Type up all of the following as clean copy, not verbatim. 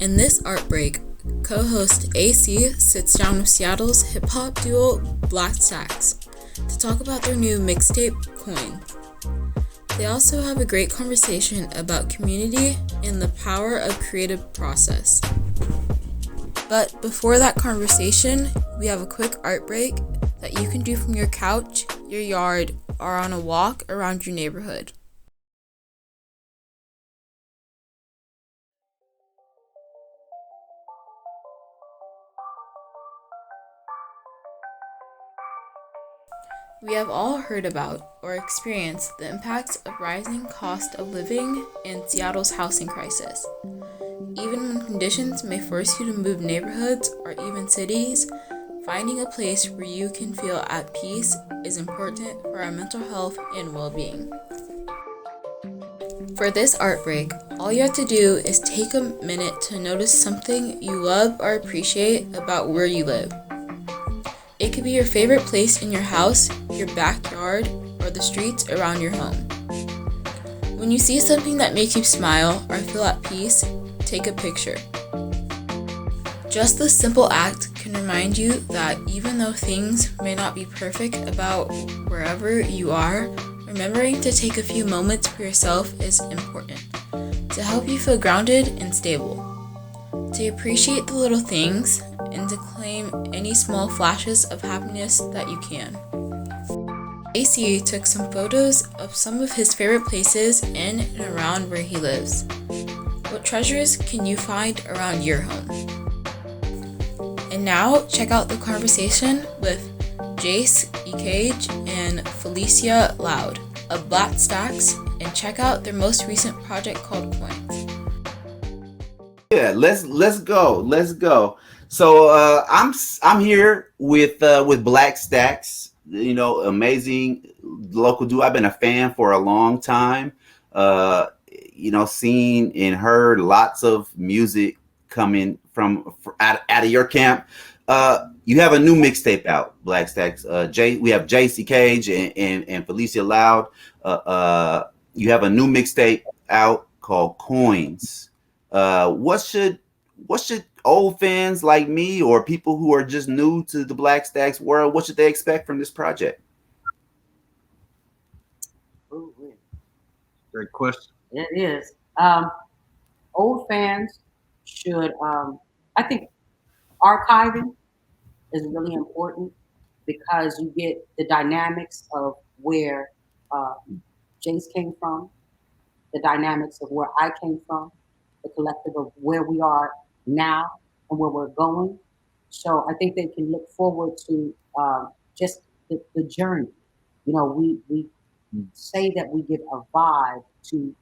In this art break, co-host AC sits down with Seattle's hip-hop duo Black Stax to talk about their new mixtape, Coins. They also have a great conversation about community and the power of creative process. But before that conversation, we have a quick art break that you can do from your couch, your yard, or on a walk around your neighborhood. We have all heard about or experienced the impacts of rising cost of living and Seattle's housing crisis. Even when conditions may force you to move neighborhoods or even cities, finding a place where you can feel at peace is important for our mental health and well-being. For this art break, all you have to do is take a minute to notice something you love or appreciate about where you live. It could be your favorite place in your house, your backyard, or the streets around your home. When you see something that makes you smile or feel at peace, take a picture. Just this simple act can remind you that even though things may not be perfect about wherever you are, remembering to take a few moments for yourself is important to help you feel grounded and stable, to appreciate the little things, and to claim any small flashes of happiness that you can. AC took some photos of some of his favorite places in and around where he lives. What treasures can you find around your home? And now, check out the conversation with Jace, Ecaj, and Felicia Loud of Black Stax, and check out their most recent project called Coins. Yeah, let's go. So I'm here with Black Stax. You know, amazing local dude. I've been a fan for a long time. Seen and heard lots of music coming from out of your camp. You have a new mixtape out, Black Stax. We have Jace, Ecaj, and Felicia Loud. You have a new mixtape out called Coins. What should old fans like me or people who are just new to the Black Stax world, what should they expect from this project? Great question. It is. Old fans should, I think archiving is really important because you get the dynamics of where Jace came from, the dynamics of where I came from, the collective of where we are now and where we're going. So I think they can look forward to just the journey. You know, we say that we give a vibe to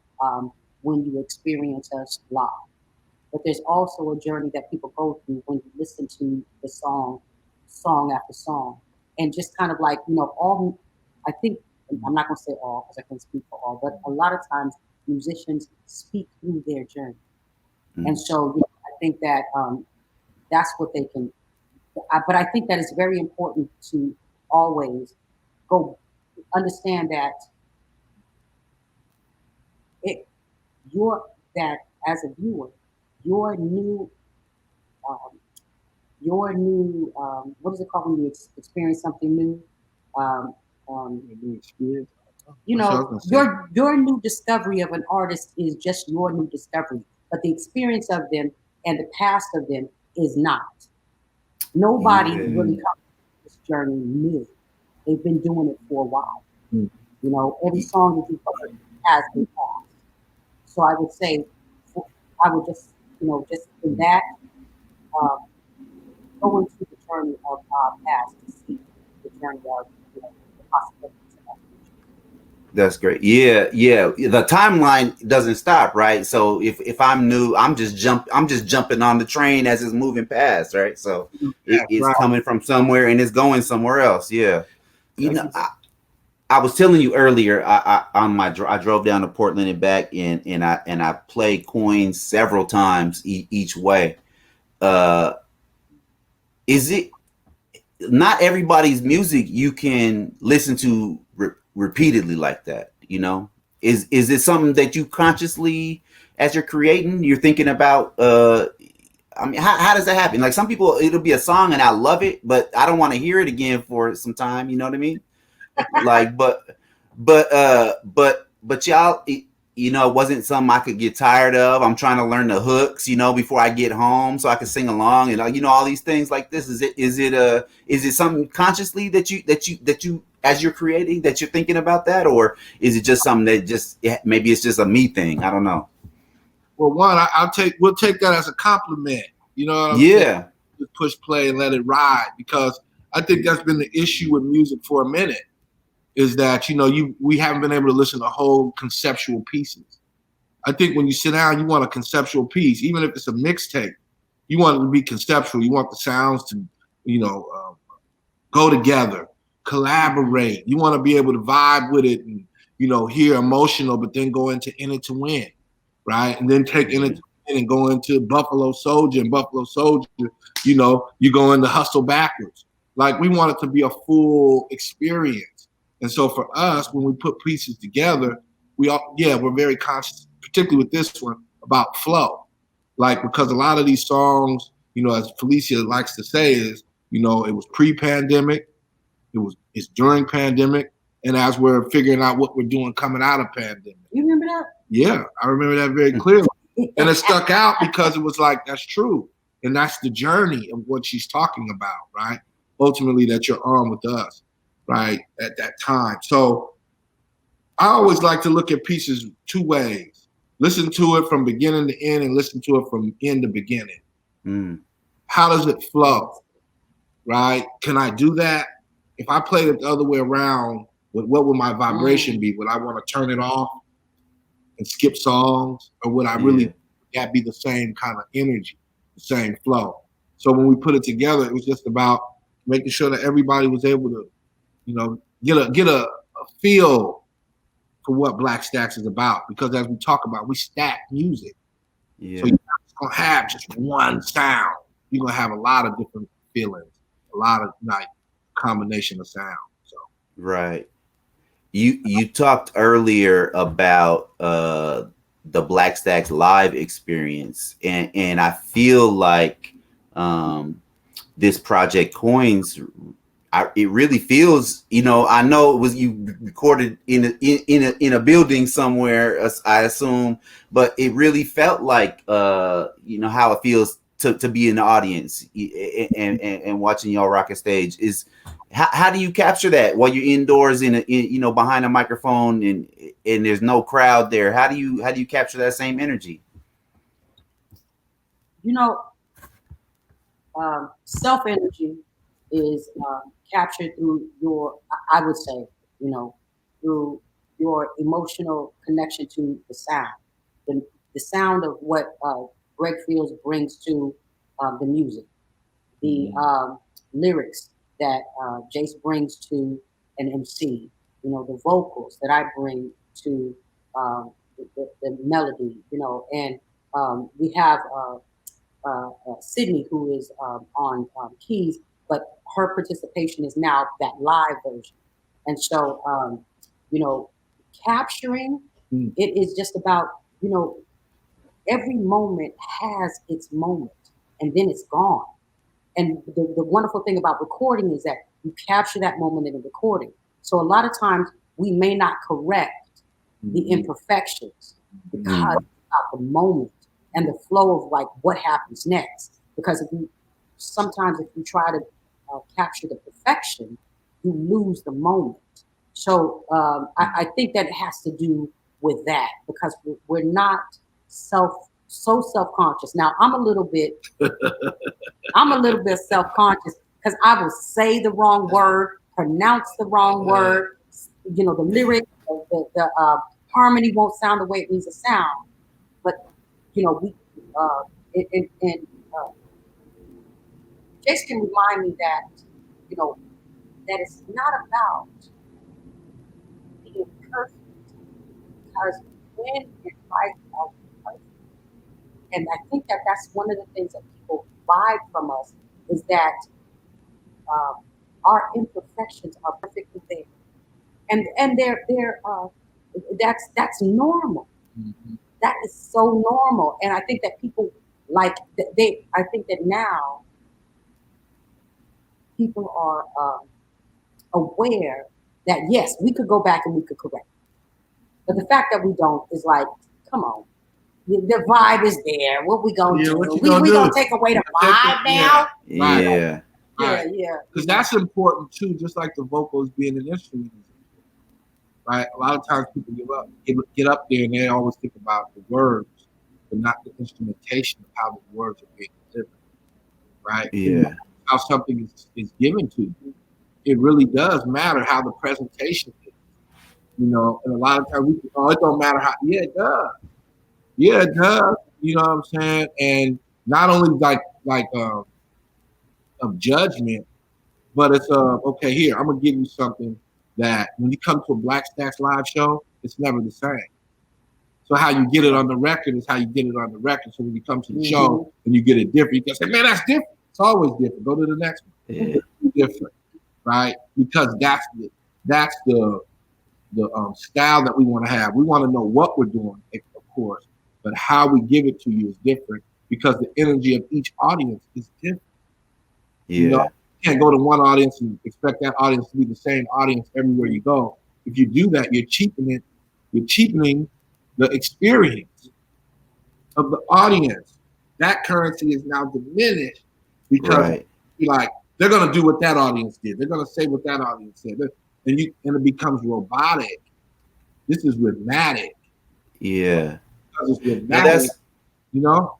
when you experience us live. But there's also a journey that people go through when you listen to the song after song. And just kind of like, I think, I'm not going to say all because I can't speak for all, but a lot of times musicians speak through their journey. And so I think that that's what they can, but I think that it's very important to always understand that that as a viewer, your new, what is it called when you experience something new? New experience. Your new discovery of an artist is just your new discovery, but the experience of them and the past of them is not. Nobody really comes this journey new. They've been doing it for a while. Every song that you've heard has a past. So I would say, I would just in that, go into the journey of our past to see the journey of the possibilities of our future. That's great. Yeah. The timeline doesn't stop, right? So if I'm new, I'm just jumping on the train as it's moving past, right? So it's coming from somewhere and it's going somewhere else. Yeah. I was telling you earlier, I drove down to Portland and back, and I played Coins several times each way. Is it not everybody's music you can listen to repeatedly like that? Is it something that you consciously, as you're creating, you're thinking about I mean, how does that happen? Like some people, it'll be a song and I love it, but I don't want to hear it again for some time. You know what I mean? Like, but y'all, you know, it wasn't something I could get tired of. I'm trying to learn the hooks, you know, before I get home, so I can sing along, and you know, all these things like this. Is it something consciously that you as you're creating that you're thinking about that, or is it just something that just maybe it's just a me thing? I don't know. Well, one, we'll take that as a compliment. You know what I'm saying? Yeah. Just push play and let it ride, because I think that's been the issue with music for a minute, is that, you know, we haven't been able to listen to whole conceptual pieces. I think when you sit down, you want a conceptual piece, even if it's a mixtape. You want it to be conceptual. You want the sounds to, you know, go together, collaborate. You want to be able to vibe with it and, you know, hear emotional, but then go into In It to Win, right? And then take In It to Win and go into Buffalo Soldier, and Buffalo Soldier, you know, you go into Hustle Backwards. Like, we want it to be a full experience. And so for us, when we put pieces together, we're very conscious, particularly with this one, about flow. Like, because a lot of these songs, you know, as Felicia likes to say, is, you know, it was pre-pandemic, it's during pandemic, and as we're figuring out what we're doing coming out of pandemic. You remember that? Yeah, I remember that very clearly. And it stuck out because it was like, that's true. And that's the journey of what she's talking about, right? Ultimately, that you're on with us, right, at that time. So I always like to look at pieces two ways. Listen to it from beginning to end and listen to it from end to beginning. Mm. How does it flow, right? Can I do that? If I played it the other way around, what would my vibration be? Would I want to turn it off and skip songs? Or would I really that be the same kind of energy, the same flow? So when we put it together, it was just about making sure that everybody was able to, you know, get a feel for what Black Stax is about. Because as we talk about, we stack music. Yeah. So you're not just gonna have just one sound. You're gonna have a lot of different feelings, a lot of like combination of sound. So right. You talked earlier about the Black Stax live experience, and I feel like this project Coins, it really feels, you know, I know it was you recorded in a building somewhere, I assume, but it really felt like you know how it feels to be in the audience and watching y'all rock a stage. Is how do you capture that while you're indoors in you know, behind a microphone and there's no crowd there? How do you capture that same energy? You know, self energy is captured through your, I would say, you know, through your emotional connection to the sound, the sound of what Greg Fields brings to the music, the lyrics that Jace brings to an MC, you know, the vocals that I bring to the melody, you know, and we have Sydney, who is on keys, but her participation is now that live version. And so, you know, capturing it is just about, you know, every moment has its moment and then it's gone. And the wonderful thing about recording is that you capture that moment in the recording. So a lot of times we may not correct the imperfections because of the moment and the flow of like what happens next. Because if you try to capture the perfection, you lose the moment. So I think that has to do with that, because we're not so self-conscious. Now I'm a little bit self-conscious because I will say the wrong word, pronounce the wrong word. You know, the lyric, the harmony won't sound the way it needs to sound. But you know, Jace can remind me that, you know, that it's not about being perfect, because when and life are perfect. And I think that that's one of the things that people vibe from us, is that our imperfections are perfectly there, and that's normal. That is so normal, and I think that people like I think that now people are aware that yes, we could go back and we could correct, but the fact that we don't is like, come on, the vibe is there. What we gonna Yeah, do? what you We gonna gonna do? take away the Take it- vibe now? Right. Yeah. Right. Yeah. Because that's important too, just like the vocals being an instrument. Right? A lot of times people get up there and they always think about the words, but not the instrumentation of how the words are being delivered. Right? Yeah. How something is given to you. It really does matter how the presentation is. You know, and a lot of times it don't matter how. Yeah, it does. Yeah, it does. You know what I'm saying? And not only of judgment, but it's okay. Here, I'm gonna give you something that when you come to a Black Stax live show, it's never the same. So how you get it on the record is how you get it on the record. So when you come to the show and you get it different, you can say, "Man, that's different." It's always different. Go to the next one. Yeah. It's different, right? Because that's the style that we want to have. We want to know what we're doing, of course, but how we give it to you is different because the energy of each audience is different. Yeah. You know, you can't go to one audience and expect that audience to be the same audience everywhere you go. If you do that, you're cheapening the experience of the audience. That currency is now diminished because Right. you're like, they're gonna do what that audience did. They're gonna say what that audience said. And it becomes robotic. This is rhythmic. Yeah. Because it's Now rhythmic, you know?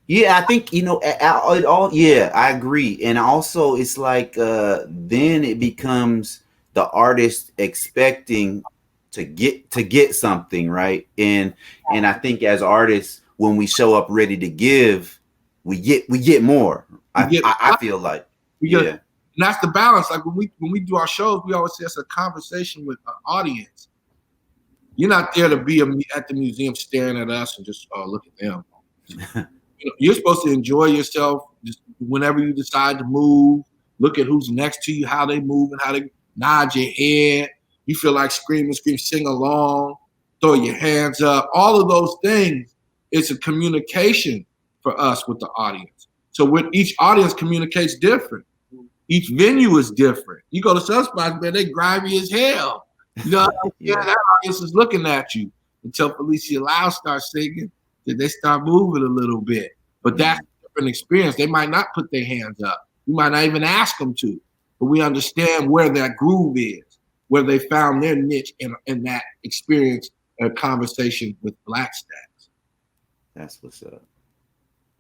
yeah, I think it all. Yeah, I agree, and also it's like then it becomes the artist expecting to get something, right? And I think as artists, when we show up ready to give, we get more. I feel like yeah. And that's the balance. Like when we do our shows, we always say it's a conversation with an audience. You're not there to be at the museum staring at us and just look at them. You're supposed to enjoy yourself just whenever you decide to move. Look at who's next to you, how they move, and how they nod your head. You feel like scream, sing along, throw your hands up. All of those things, it's a communication for us with the audience. So when each audience communicates different, each venue is different. You go to some spots, man, they grimy as hell. You know, yeah, that audience is looking at you until Felicia Loud starts singing. Then they start moving a little bit. But that's a different experience. They might not put their hands up. We might not even ask them to. But we understand where that groove is, where they found their niche in that experience and conversation with Black Stax. That's what's up.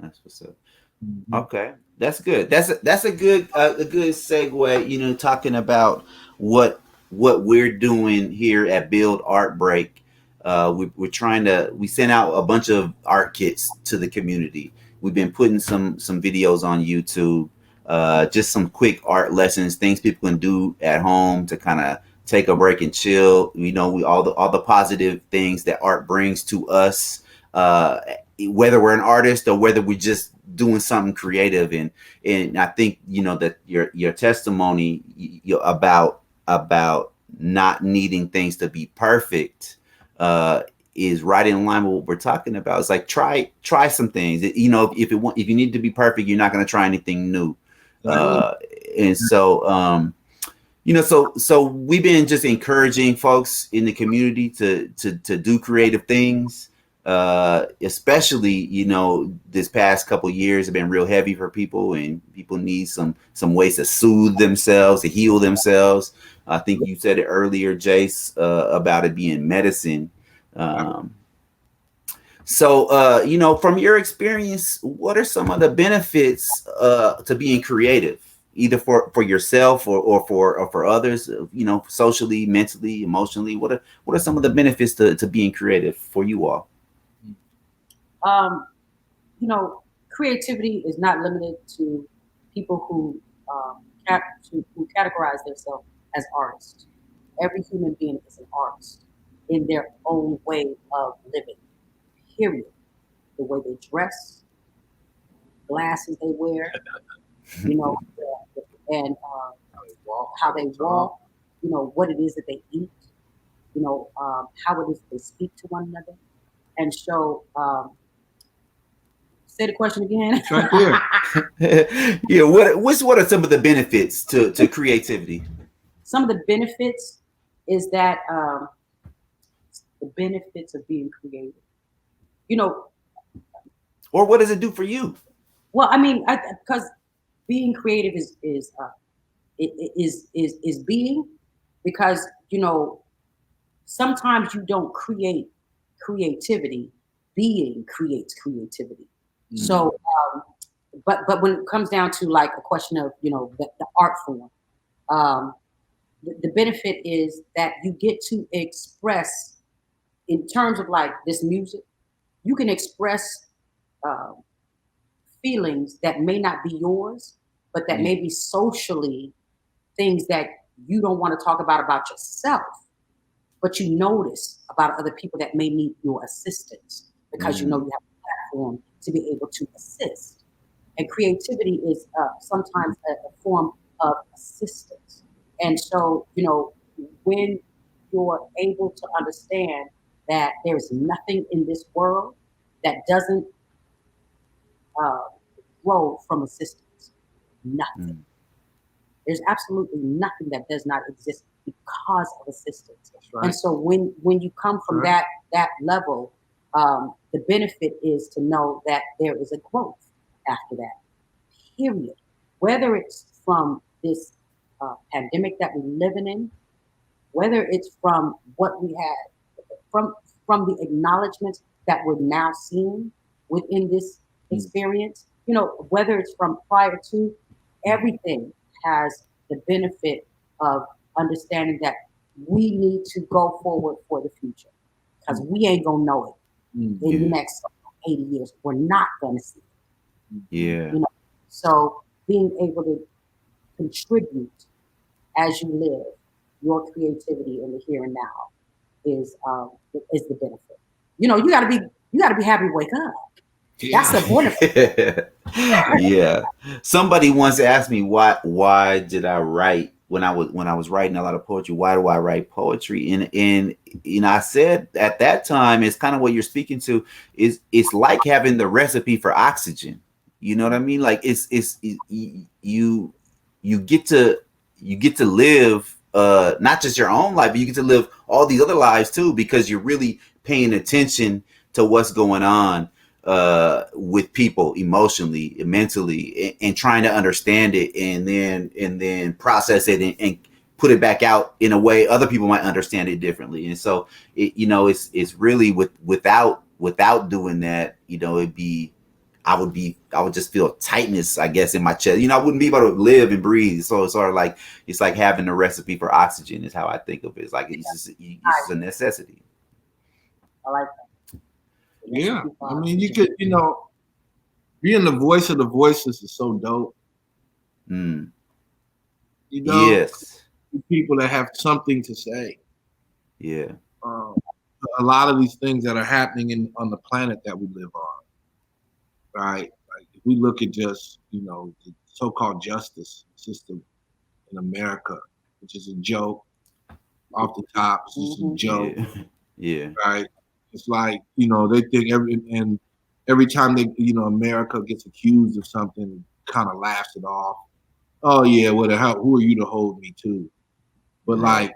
That's what's up. Mm-hmm. Okay, that's good. That's a good segue. You know, talking about what we're doing here at Build Art Break. We're trying to. We sent out a bunch of art kits to the community. We've been putting some videos on YouTube. Just some quick art lessons, things people can do at home to kind of take a break and chill. You know, all the positive things that art brings to us. Whether we're an artist or whether we're just doing something creative, and I think you know that your testimony about not needing things to be perfect is right in line with what we're talking about. It's like try some things. You know, if you need to be perfect, you're not going to try anything new. And so you know, so we've been just encouraging folks in the community to do creative things. Especially, you know, this past couple years have been real heavy for people, and people need some ways to soothe themselves, to heal themselves. I think you said it earlier, Jace, about it being medicine. So, you know, from your experience, what are some of the benefits to being creative, either for yourself or for others? You know, socially, mentally, emotionally. What are some of the benefits to being creative for you all? You know, creativity is not limited to people who categorize themselves as artists. Every human being is an artist in their own way of living. Period. The way they dress, glasses they wear, you know, and how they walk. You know what it is that they eat. You know how it is they speak to one another, and show Say the question again. It's right there. Yeah. What are some of the benefits to creativity? Some of the benefits is that the benefits of being creative. You know, Or what does it do for you? well, I mean, because being creative is being, because you know sometimes you don't create creativity, being creates creativity. So but when it comes down to like a question of the art form, the benefit is that you get to express, in terms of like this music, you can express uh, feelings that may not be yours, but that may be socially things that you don't want to talk about yourself, but you notice about other people that may need your assistance because you know you have a platform to be able to assist. And creativity is sometimes a form of assistance. And so, when you're able to understand that there's nothing in this world that doesn't uh, grow from assistance, nothing. There's absolutely nothing that does not exist because of assistance. Right. And so when you come from that level, the benefit is to know that there is a growth after that. Period. Whether it's from this pandemic that we're living in, whether it's from what we had, from the acknowledgments that we're now seeing within this experience, whether it's from prior to, everything has the benefit of understanding that we need to go forward for the future, because we ain't gonna know it in the next 80 years. We're not gonna see it. Yeah. So being able to contribute as you live your creativity in the here and now is the benefit. You gotta be happy to wake up. That's the benefit. Yeah. Somebody once asked me why did I write when I was writing a lot of poetry, why do I write poetry? And I said at that time, it's kind of what you're speaking to, it's like having the recipe for oxygen. You know what I mean? Like it's you get to live not just your own life, but you get to live all these other lives too, because you're really paying attention to what's going on with people emotionally and mentally, and trying to understand it, and then process it and put it back out in a way other people might understand it differently. And so it's really without doing that, I would just feel tightness, I guess, in my chest. I wouldn't be able to live and breathe. So it's sort of like, it's like having a recipe for oxygen is how I think of it. It's like, it's just a necessity. I like that. Yeah. I mean, you could, being the voice of the voiceless is so dope. Yes. People that have something to say. Yeah. A lot of these things that are happening on the planet that we live on. Right? Like if we look at just, the so-called justice system in America, which is a joke off the top, it's just a joke. Yeah. Right? It's like, they think every time they, America gets accused of something, kind of laughs it off. Oh yeah, who are you to hold me to? But like,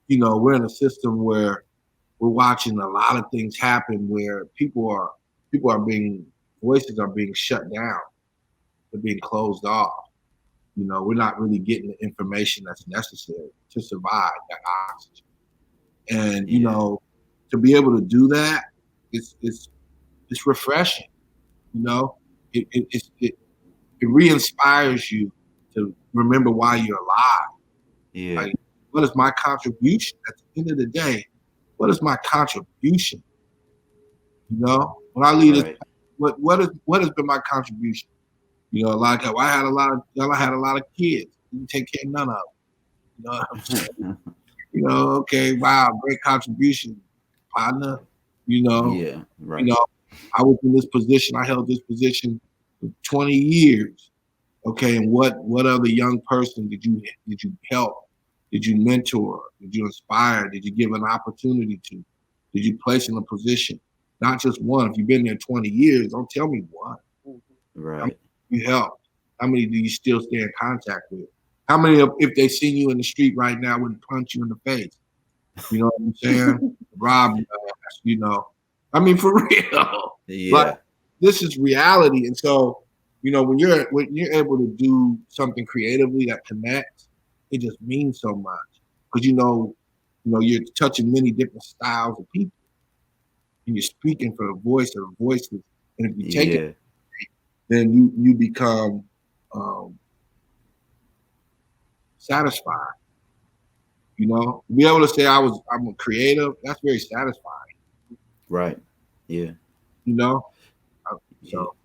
we're in a system where we're watching a lot of things happen where voices are being shut down. They're being closed off. We're not really getting the information that's necessary to survive that oxygen. And to be able to do that, it's refreshing. It re-inspires you to remember why you're alive. Yeah. Like, what is my contribution at the end of the day? What is my contribution? When I leave this, what has been my contribution? Like I had a lot of kids. Didn't take care of none of them. You know what I'm saying? Okay, wow, great contribution, partner. Yeah, right. I was in this position. I held this position for 20 years. Okay, and what other young person did you help? Did you mentor? Did you inspire? Did you give an opportunity to? Did you place in a position? Not just one. If you've been there 20 years, don't tell me one. Right. You helped? How many do you still stay in contact with? How many, if they seen you in the street right now, would punch you in the face? You know what I'm saying? Rob your ass, you know. I mean, for real. But Yeah. this is reality. And so, you know, when you're able to do something creatively that connects, it just means so much. Because you're touching many different styles of people. And you're speaking for the voice of the voiceless. And if you take it, Yeah. then you become satisfied. You know, be able to say I'm a creative. That's very satisfying. Right. Yeah. You know, Yeah. so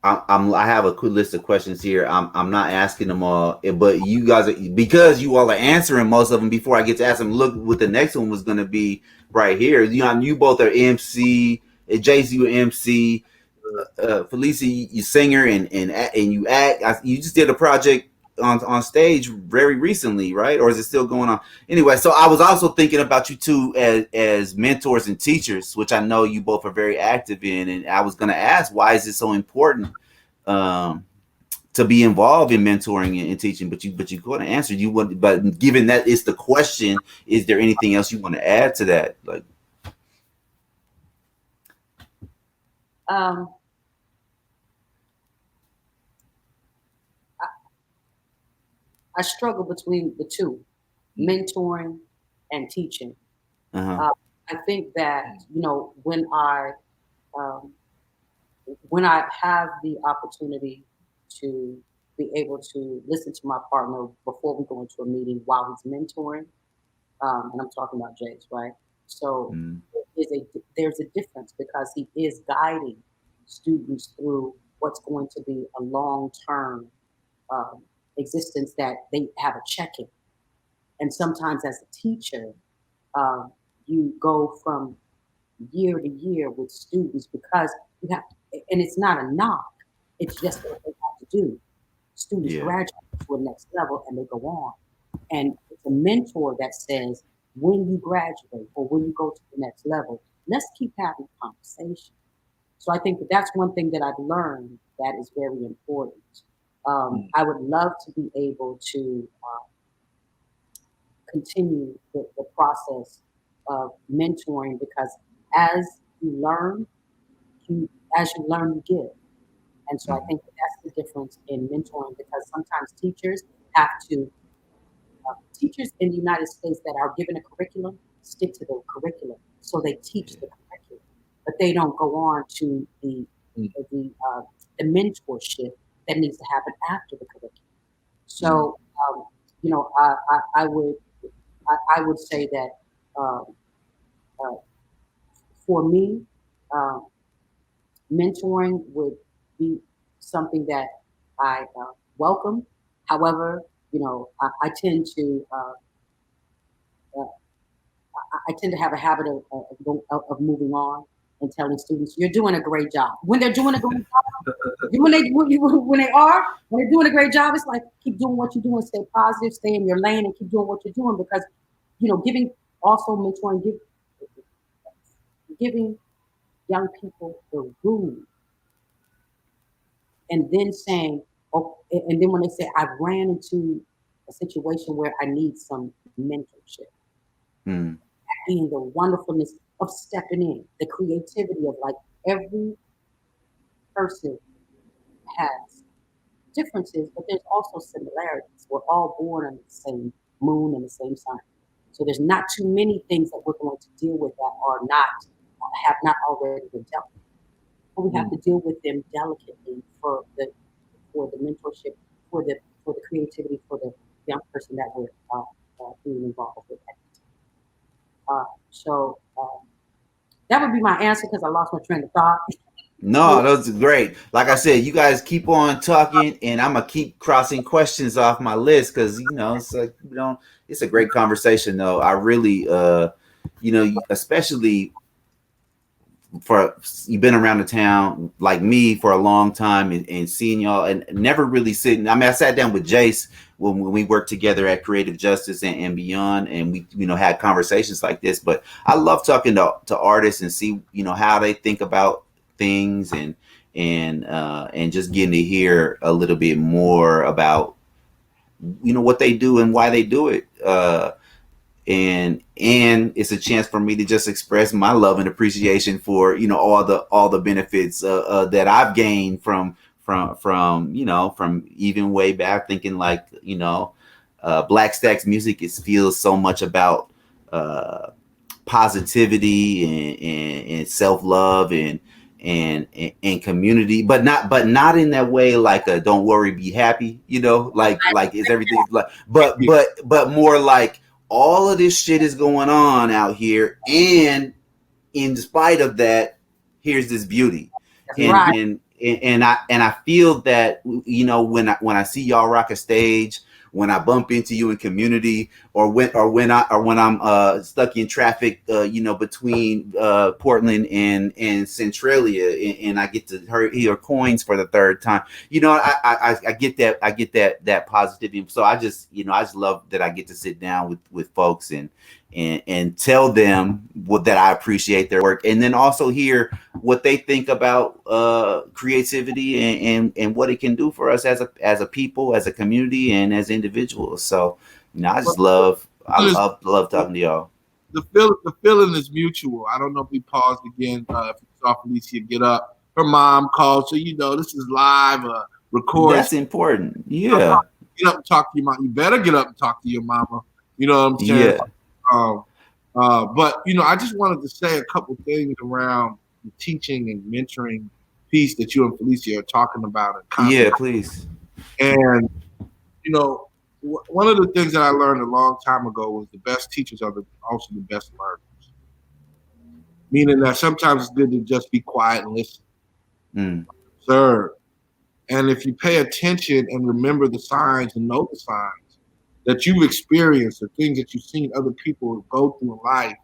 I have a quick list of questions here. I'm not asking them all, but you guys because you all are answering most of them before I get to ask them. Look, what the next one was going to be right here. You both are MC. Jace, you MC. Felicia, you singer and you act. You just did a project on stage very recently, right? Or is it still going on? Anyway, so I was also thinking about you two as mentors and teachers, which I know you both are very active in. And I was going to ask, why is it so important to be involved in mentoring and teaching? But you couldn't answer. But given that it's the question, is there anything else you want to add to that? Like, Um, I struggle between the two, mentoring and teaching. uh-huh. I think that um, when I have the opportunity to be able to listen to my partner before we go into a meeting while he's mentoring, and I'm talking about Jace, right? So Mm, there's a difference because he is guiding students through what's going to be a long term um, existence that they have a check-in. And sometimes as a teacher, um, you go from year to year with students because you have, and it's not a knock. It's just what they have to do. Students yeah. graduate to a next level and they go on. And it's a mentor that says, when you graduate or when you go to the next level, let's keep having conversation. So I think that that's one thing that I've learned that is very important. I would love to be able to continue the process of mentoring because as you learn, as you learn, you give. And so I Mm, think that that's the difference in mentoring because sometimes have to, teachers in the United States that are given a curriculum stick to the curriculum. So they teach yeah. the curriculum, but they don't go on to the, uh, the mentorship that needs to happen after the curriculum. Mm, So, you know, I would say that um, uh, for me, um, mentoring would be something that I welcome. However, I tend to uh, I tend to have a habit of moving on and telling students, "You're doing a great job." When they're doing a great job, when they're doing a great job, it's like keep doing what you're doing, stay positive, stay in your lane, and keep doing what you're doing because giving also mentoring, giving young people the room and then saying, oh, and then when they say, I've ran into a situation where I need some mentorship, mm, being the wonderfulness of stepping in, the creativity of like every person has differences, but there's also similarities. We're all born on the same moon and the same sun. So there's not too many things that we're going to deal with that are not have not already been dealt with. But we have to deal with them delicately for the mentorship, for the creativity, for the young person that we're being involved with. So that would be my answer because I lost my train of thought. No, that's great. Like I said, you guys keep on talking, and I'm gonna keep crossing questions off my list because it's like it's a great conversation. Though I really, especially for you've been around the town like me for a long time and seeing y'all and never really sitting. I mean, I sat down with Jace when we worked together at Creative Justice and Beyond, and we had conversations like this. But I love talking to artists and see how they think about things and just getting to hear a little bit more about what they do and why they do it. And it's a chance for me to just express my love and appreciation for all the benefits that I've gained from even way back thinking like Black Stax music feels so much about positivity and self-love and community, but not in that way like a don't worry, be happy, like is everything like, but more like all of this shit is going on out here, and in spite of that, here's this beauty. Right. And I feel that when I see y'all rock a stage, when I bump into you in community, or when I'm stuck in traffic, between Portland and Centralia, and I get to hear coins for the third time. I get that positivity. So I just love that I get to sit down with folks and tell them that I appreciate their work, and then also hear what they think about creativity and what it can do for us as a people, as a community, and as individuals. So I love talking to y'all. The feeling is mutual. I don't know if we paused again. If you saw Felicia get up, her mom called, so this is live, record. That's important. Yeah. Get up and talk to your mom. You better get up and talk to your mama. You know what I'm saying? Yeah. But I just wanted to say a couple things around the teaching and mentoring piece that you and Felicia are talking about. Yeah, please. And one of the things that I learned a long time ago was the best teachers are also the best learners. Meaning that sometimes it's good to just be quiet and listen, observe, and if you pay attention and remember the signs and know the signs that you've experienced, the things that you've seen other people go through in life,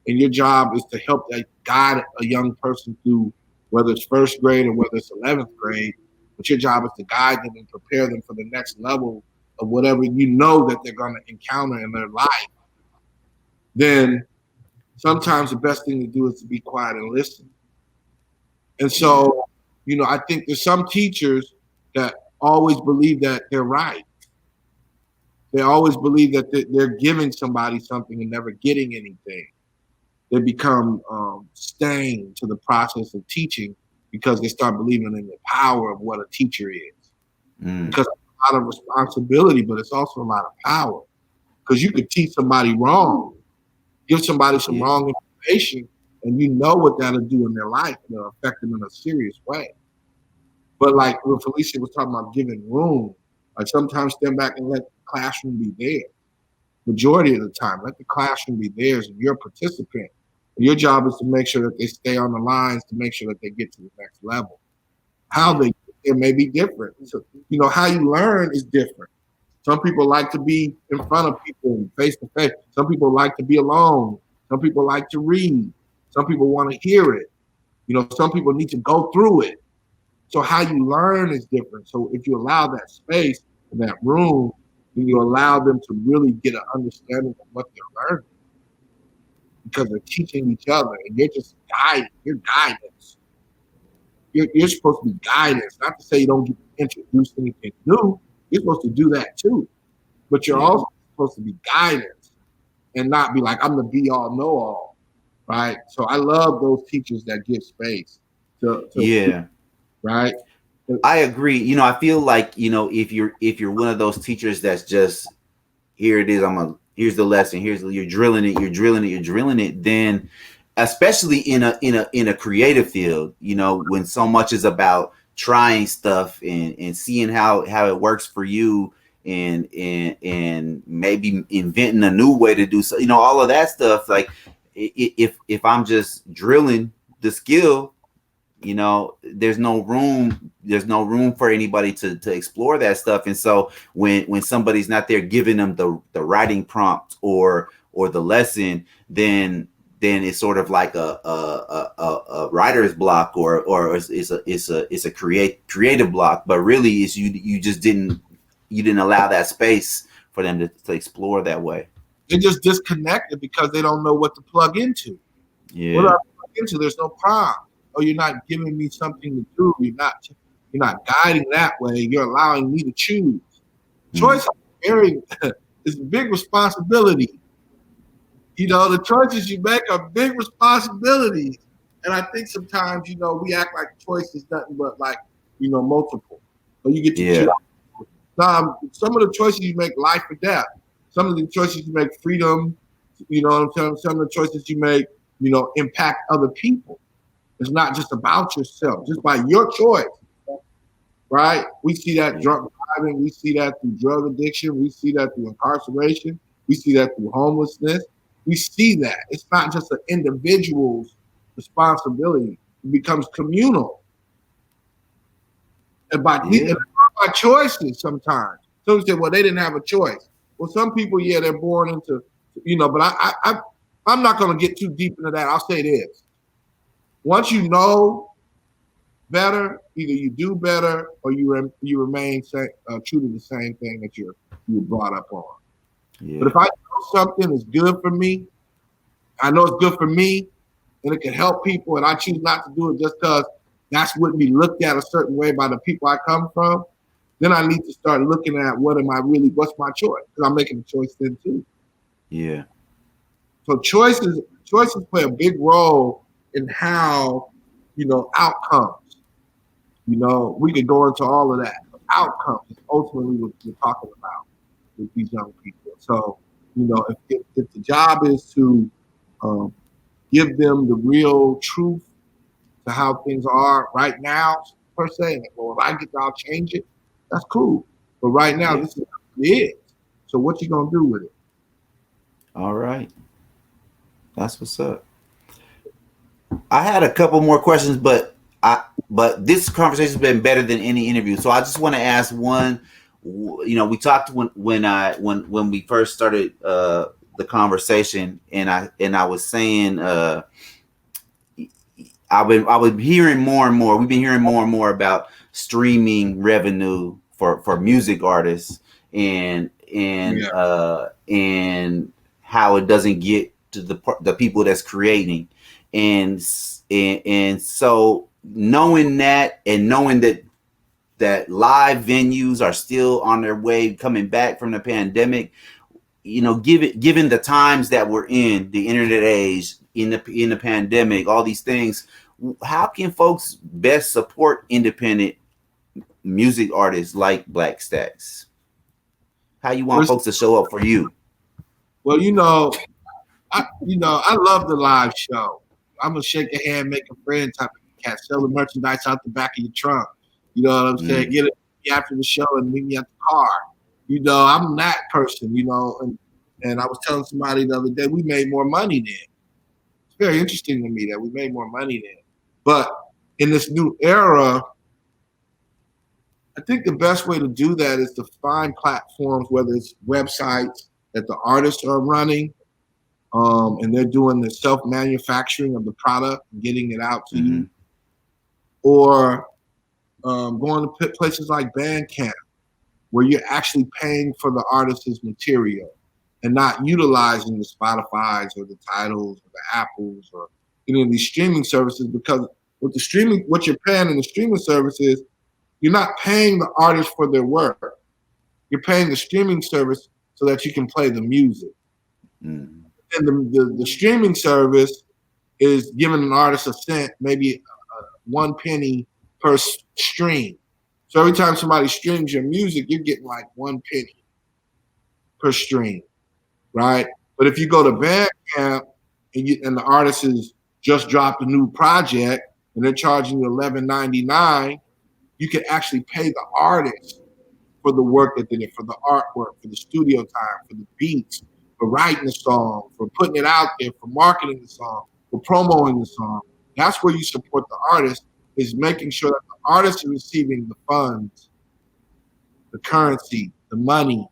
and your job is to help guide a young person through, whether it's first grade or whether it's 11th grade, but your job is to guide them and prepare them for the next level of whatever that they're going to encounter in their life. Then sometimes the best thing to do is to be quiet and listen. And so, I think there's some teachers that always believe that they're right. They always believe that they're giving somebody something and never getting anything. They become stained to the process of teaching because they start believing in the power of what a teacher is. Because it's a lot of responsibility, but it's also a lot of power. Because you could teach somebody wrong, give somebody some wrong information, and what that'll do in their life, and it'll affect them in a serious way. But like when Felicia was talking about giving room, like sometimes stand back and let the classroom be theirs. Majority of the time, let the classroom be theirs, and you're a participant. And your job is to make sure that they stay on the lines to make sure that they get to the next level. How they get there may be different. So, how you learn is different. Some people like to be in front of people face to face. Some people like to be alone. Some people like to read. Some people want to hear it. Some people need to go through it. So how you learn is different. So if you allow that space in that room, then you allow them to really get an understanding of what they're learning. Because they're teaching each other, and you're just guiding. You're guidance. You're supposed to be guidance. Not to say you don't get to introduce anything new. You're supposed to do that too. But you're also supposed to be guidance and not be like, I'm the be all, know all. Right? So I love those teachers that give space to right? I agree. I feel like, if you're one of those teachers that's just, here it is, here's the lesson, you're drilling it, then especially in a creative field, when so much is about trying stuff and seeing how it works for you, and maybe inventing a new way to do so, all of that stuff. Like if I'm just drilling the skill, there's no room for anybody to explore that stuff. And so when somebody's not there giving them the writing prompt or the lesson, then it's sort of like a writer's block, or it's a creative block. But really, it's you just didn't allow that space for them to explore that way. They're just disconnected because they don't know what to plug into. Yeah. What do I plug into? There's no prompt. or you're not giving me something to do. You're not guiding that way. You're allowing me to choose. Choice is very it's a big responsibility. You know, the choices you make are big responsibilities. And I think sometimes, you know, we act like choice is nothing but like, you know, multiple. Or you get to choose. Some of the choices you make, life or death. Some of the choices you make, freedom. You know what I'm saying? Some of the choices you make, you know, impact other people. It's not just about yourself, just by your choice. Right? We see that drunk driving. We see that through drug addiction. We see that through incarceration. We see that through homelessness. We see that. It's not just an individual's responsibility. It becomes communal. And by choices sometimes. Some say, well, they didn't have a choice. Well, some people, yeah, they're born into, you know, but I'm not going to get too deep into that. I'll say this. Once you know better, either you do better or you remain true to the same thing that you were brought up on. Yeah. But if I know something is good for me, I know it's good for me, and it can help people, and I choose not to do it just because that's what be looked at a certain way by the people I come from, then I need to start looking at what's my choice? Because I'm making a choice then too. Yeah. So choices play a big role in how, you know, outcomes. You know, we could go into all of that. Outcomes is ultimately what we're talking about with these young people. So, you know, if the job is to give them the real truth to how things are right now, per se, well, if I get I'll change it, that's cool. But right now, this is how it is. So what you gonna do with it? All right. That's what's up. I had a couple more questions, but this conversation has been better than any interview. So I just want to ask one. You know, we talked when we first started the conversation, and I was saying I've been hearing more and more. We've been hearing more and more about streaming revenue for music artists, and how it doesn't get to the people that's creating, and so knowing that, and knowing that live venues are still on their way coming back from the pandemic, you know, given the times that we're in, the internet age, in the pandemic, all these things, how can folks best support independent music artists like Black Stax? How you want folks to show up for you? Well, I love the live show. I'm gonna shake a hand, make a friend type of cat, sell the merchandise out the back of your trunk. You know what I'm saying? Get it after the show and meet me at the car. You know, I'm that person, you know, and I was telling somebody the other day, we made more money then. It's very interesting to me that we made more money then. But in this new era, I think the best way to do that is to find platforms, whether it's websites that the artists are running, and they're doing the self-manufacturing of the product and getting it out to you, or going to places like Bandcamp, where you're actually paying for the artist's material and not utilizing the Spotifys or the Tidals or the Apples or any of these streaming services, because what you're paying in the streaming services, you're not paying the artist for their work. You're paying the streaming service so that you can play the music. And the streaming service is giving an artist a cent, maybe 1 penny per stream. So every time somebody streams your music, you're getting like 1 penny per stream, right? But if you go to Bandcamp and the artist has just dropped a new project and they're charging you $11.99, you can actually pay the artist for the work that they did, for the artwork, for the studio time, for the beats, for writing the song, for putting it out there, for marketing the song, for promoting the song. That's where you support the artist, is making sure that the artist is receiving the funds, the currency, the money,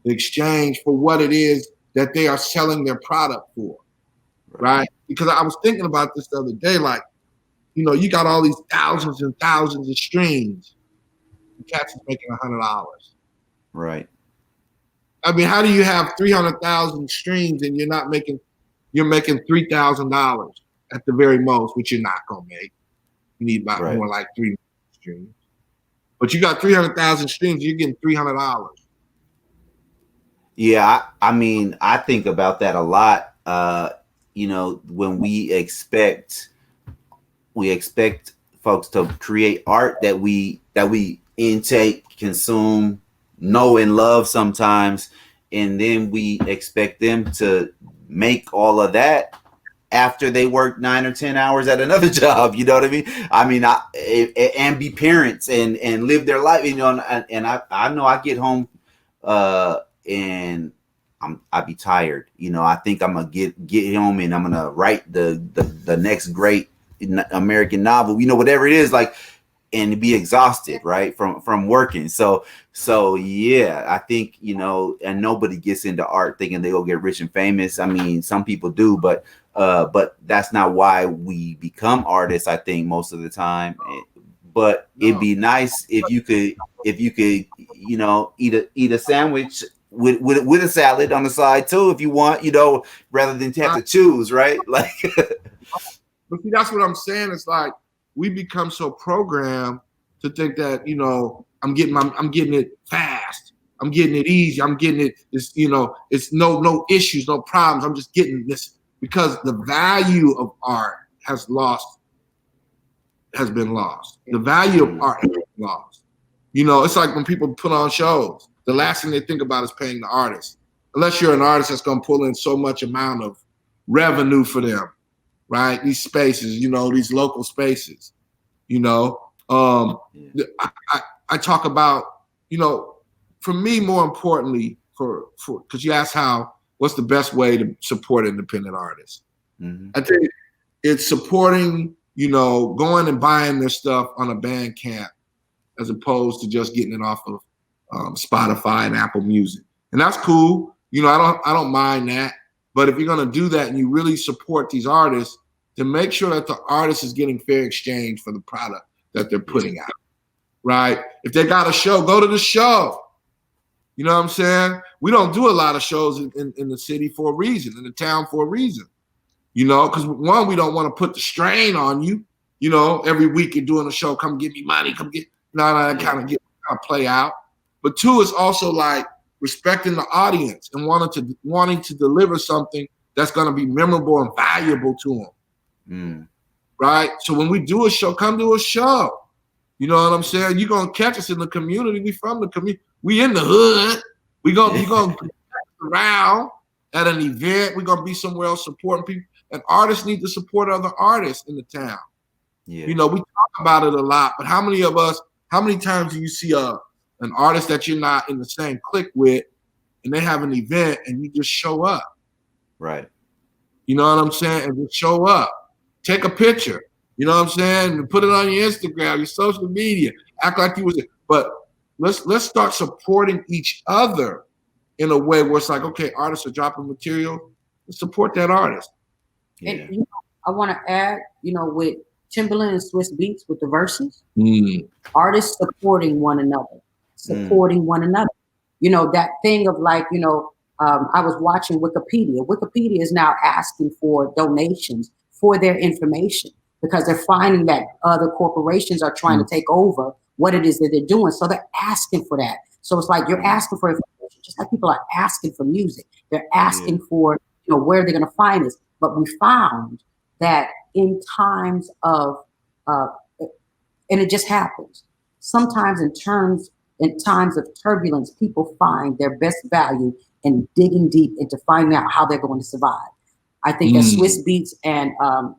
the exchange for what it is that they are selling their product for, right? Because I was thinking about this the other day, like, you know, you got all these thousands and thousands of streams. The cat's is making $100. Right. I mean, how do you have 300,000 streams and you're making $3,000 at the very most, which you're not gonna make. You need about Right. more like 3 million streams. But you got 300,000 streams, you're getting $300. Yeah, I mean, I think about that a lot. You know, when we expect folks to create art that we intake, consume, know and love sometimes, and then we expect them to make all of that after they work 9 or 10 hours at another job. You know what I mean? And be parents and live their life. You know, and I know I get home and I be tired. You know, I think I'm gonna get home and I'm gonna write the next great American novel. You know, whatever it is, like, and be exhausted, right, from working. So yeah, I think, you know, and nobody gets into art thinking they go get rich and famous. I mean, some people do, but that's not why we become artists, I think, most of the time. But it'd be nice if you could, you know, eat a sandwich with a salad on the side too, if you want, you know, rather than have to choose, right? Like, but see, that's what I'm saying. It's like we become so programmed to think that, you know, I'm getting it fast, I'm getting it easy, I'm getting it. It's, you know, it's no issues, no problems. I'm just getting this because the value of art has been lost. The value of art has been lost. You know, it's like when people put on shows, the last thing they think about is paying the artist. Unless you're an artist that's going to pull in so much amount of revenue for them, right? These spaces, you know, these local spaces, you know. I talk about, you know, for me, more importantly, for because you asked what's the best way to support independent artists? Mm-hmm. I think it's supporting, you know, going and buying their stuff on a Bandcamp as opposed to just getting it off of Spotify and Apple Music. And that's cool. You know, I don't mind that. But if you're going to do that and you really support these artists, then make sure that the artist is getting fair exchange for the product that they're putting out, right? If they got a show, go to the show. You know what I'm saying? We don't do a lot of shows in the city for a reason, in the town for a reason. You know, because one, we don't want to put the strain on you. You know, every week you're doing a show, come get me money, come get. That kind of play out. But two, is also like respecting the audience and wanting to deliver something that's going to be memorable and valuable to them. Right? So when we do a show, come do a show. You know what I'm saying? You're going to catch us in the community. We from the community. We in the hood. You're going to around at an event. We're going to be somewhere else supporting people. And artists need to support other artists in the town. Yeah. You know, we talk about it a lot, but how many times do you see an artist that you're not in the same clique with and they have an event and you just show up? Right. You know what I'm saying? And just show up. Take a picture. You know what I'm saying? And put it on your Instagram, your social media. Act like you was there. But let's start supporting each other in a way where it's like, okay, artists are dropping material. Let's support that artist. Yeah. And you know, I want to add, you know, with Timberland and Swiss Beats with the verses, artists supporting one another. You know, that thing of like, you know, I was watching Wikipedia. Wikipedia is now asking for donations for their information because they're finding that other corporations are trying to take over what it is that they're doing. So they're asking for that. So it's like you're asking for information, just like people are asking for music. They're asking for, you know, where they're going to find this. But we found that in times of, and it just happens, sometimes in times of turbulence, people find their best value in digging deep into finding out how they're going to survive. I think that Swiss Beats and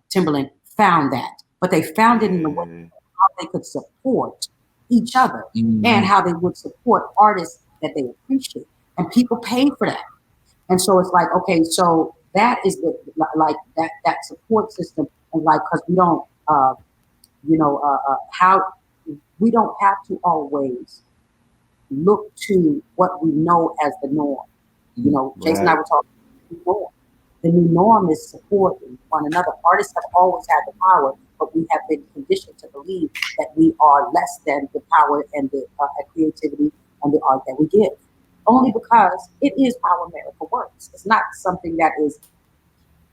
Timberland found that, but they found it in the way how they could support each other and how they would support artists that they appreciate, and people pay for that. And so it's like, okay, so that is the like that support system, and like because we don't, how we don't have to always look to what we know as the norm. You know, Jace and I were talking before. The new norm is supporting one another. Artists have always had the power, but we have been conditioned to believe that we are less than the power and the creativity and the art that we give. Only because it is how America works. It's not something that is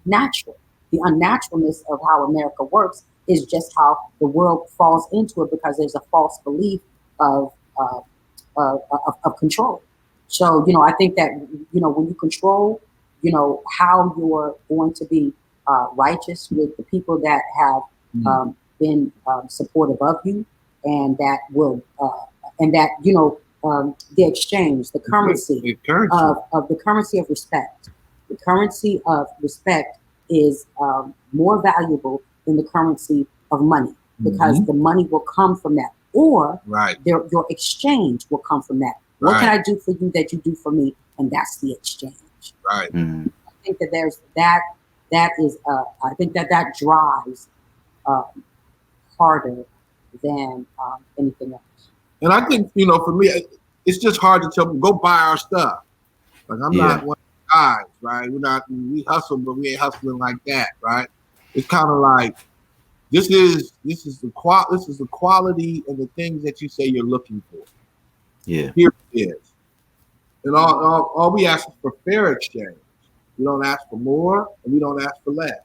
natural. The unnaturalness of how America works is just how the world falls into it because there's a false belief of of control. So, I think that, when you control, how you're going to be righteous with the people that have been supportive of you, and that will, the exchange, the currency of the currency of respect. The currency of respect is more valuable than the currency of money, because the money will come from that, or your exchange will come from that. What can I do for you that you do for me? And that's the exchange. Right. I think that there's that. That is, I think that drives harder than anything else. And I think, for me, it's just hard to tell them, go buy our stuff. Like, I'm not one of the guys, right? We hustle, but we ain't hustling like that, right? It's kind of like, this is the quality and the things that you say you're looking for. Yeah. Here it is. And all we ask is for fair exchange. We don't ask for more, and we don't ask for less.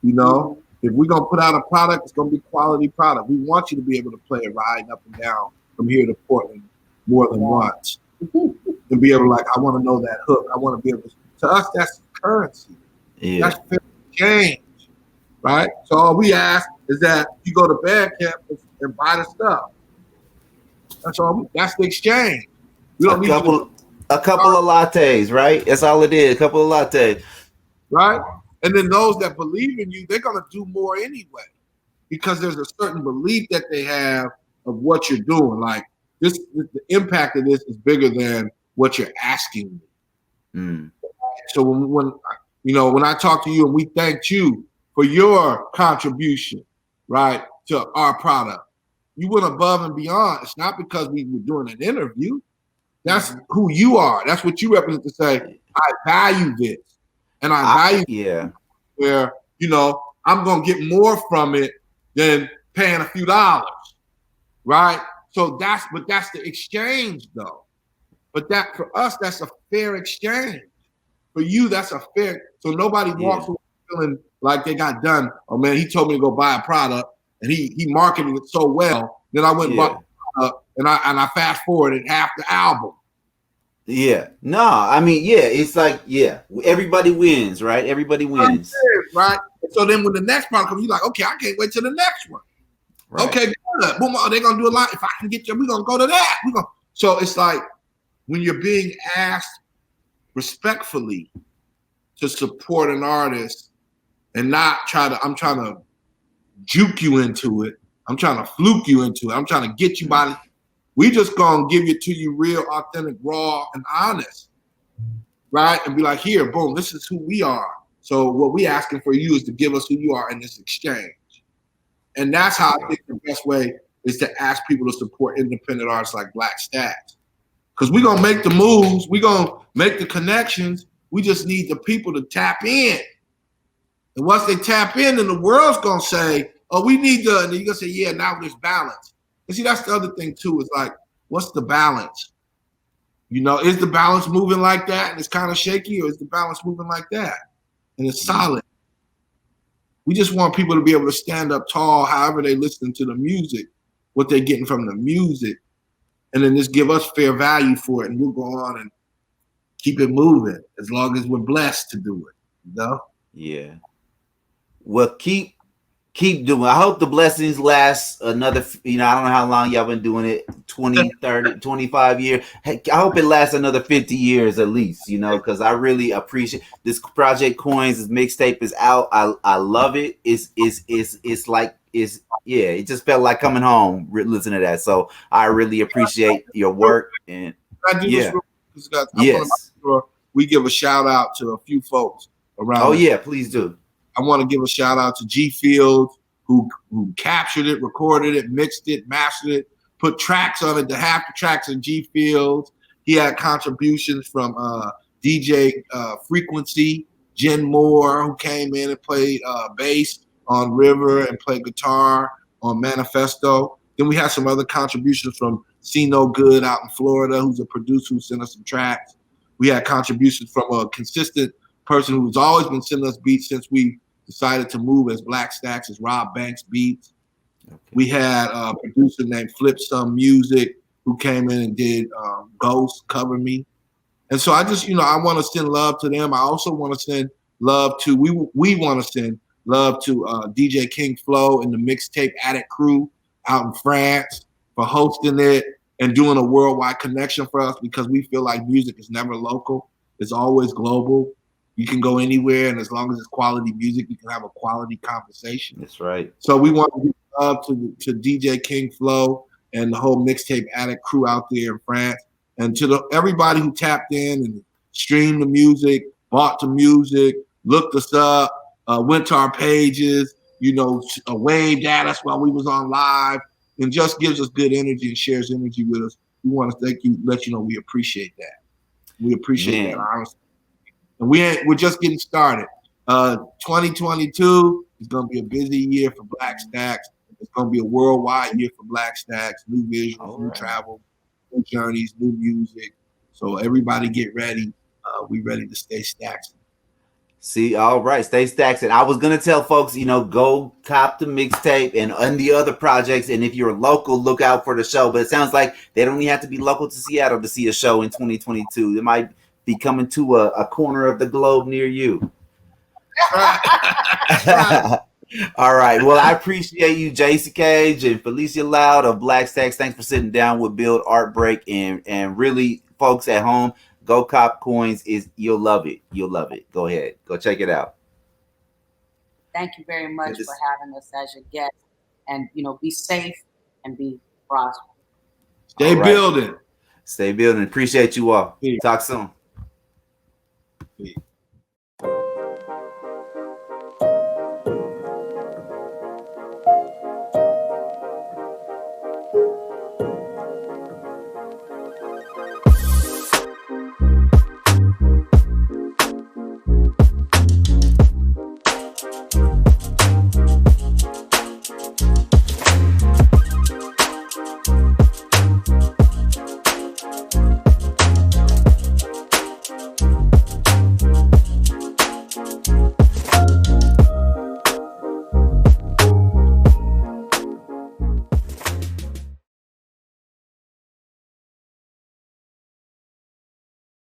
If we're going to put out a product, it's going to be quality product. We want you to be able to play it riding up and down from here to Portland more than once. And be able to, I want to know that hook. I want to be able to us, that's currency. Yeah. That's fair exchange, right? So all we ask is that you go to Bandcamp and buy the stuff. That's all. That's the exchange. We don't need a couple of lattes, right? That's all it is. A couple of lattes. Right? And then those that believe in you, they're going to do more anyway, because there's a certain belief that they have of what you're doing. Like, the impact of this is bigger than what you're asking me. So when I talk to you and we thanked you for your contribution, right, to our product, you went above and beyond. It's not because we were doing an interview. That's who you are. That's what you represent, to say, I value this. And I value where, I'm going to get more from it than paying a few dollars. Right? So that's the exchange, though. But that, for us, that's a fair exchange. For you, that's a fair. So nobody walks away feeling like they got done. Oh man, he told me to go buy a product, and he marketed it so well. Then I went and bought the product, and I fast forwarded half the album. Yeah. No, I mean, it's like, everybody wins, right? Everybody wins. Right? So then when the next product comes, you're like, okay, I can't wait till the next one. Right. Okay, good. Boom, they're going to do a lot. If I can get you, we're going to go to that. So it's like, when you're being asked respectfully to support an artist and not I'm trying to juke you into it. I'm trying to fluke you into it. I'm trying to get you by the, we just gonna give it to you real, authentic, raw, and honest, right? And be like, here, boom, this is who we are. So what we asking for you is to give us who you are in this exchange. And that's how I think the best way is to ask people to support independent artists like Black Stax. Because we're gonna make the moves, we're gonna make the connections. We just need the people to tap in. And once they tap in, then the world's gonna say, oh, we need the, and then you're gonna say, yeah, now there's balance. And see, that's the other thing too, is like, what's the balance? Is the balance moving like that and it's kind of shaky, or is the balance moving like that and it's solid? We just want people to be able to stand up tall, however they listen to the music, what they're getting from the music, and then just give us fair value for it, and we'll go on and keep it moving as long as we're blessed to do it, Yeah. Well, keep doing. I hope the blessings last another, I don't know how long y'all been doing it, 20, 30, 25 years. Hey, I hope it lasts another 50 years at least, because I really appreciate this project. Coins, this mixtape is out. I love it. It just felt like coming home listening to that. So I really appreciate your work. And I want to make sure we give a shout out to a few folks around. Oh yeah, please do. I want to give a shout out to G Fields, who captured it, recorded it, mixed it, mastered it, put tracks on it. The half the tracks in G Fields. He had contributions from DJ Frequency, Jen Moore, who came in and played bass on River and played guitar on Manifesto. Then we had some other contributions from See No Good out in Florida, who's a producer who sent us some tracks. We had contributions from a consistent person who's always been sending us beats since decided to move as Black Stax, as Rob Banks Beats. Okay. We had a producer named Flip Some Music who came in and did Ghost Cover Me. And so I just, I want to send love to them. I also want to send love to, we want to send love to DJ King Flo and the Mixtape Addict crew out in France for hosting it and doing a worldwide connection for us, because we feel like music is never local. It's always global. You can go anywhere, and as long as it's quality music, you can have a quality conversation. That's right. So we want to give love to DJ King Flo and the whole Mixtape Addict crew out there in France, and to everybody who tapped in and streamed the music, bought the music, looked us up, went to our pages, waved at us while we was on live, and just gives us good energy and shares energy with us. We want to thank you, let you know we appreciate that. We appreciate that, honestly. And we're just getting started. 2022 is going to be a busy year for Black Stax. It's going to be a worldwide year for Black Stax. New visuals, new travel, new journeys, new music. So everybody get ready. We ready to stay Staxin'. See, all right, stay Staxin'. I was gonna tell folks, go cop the mixtape and the other projects. And if you're local, look out for the show. But it sounds like they don't even have to be local to Seattle to see a show in 2022. It might be coming to a corner of the globe near you. Right. All right. Well, I appreciate you, Jace Ecaj and Felicia Loud of Black Stax. Thanks for sitting down with Build Art Break, and really, folks at home, go cop coins. You'll love it. You'll love it. Go ahead. Go check it out. Thank you very much for having us as your guest. And, be safe and be prosperous. Stay building. Stay building. Appreciate you all. Peace. Talk soon. Peace.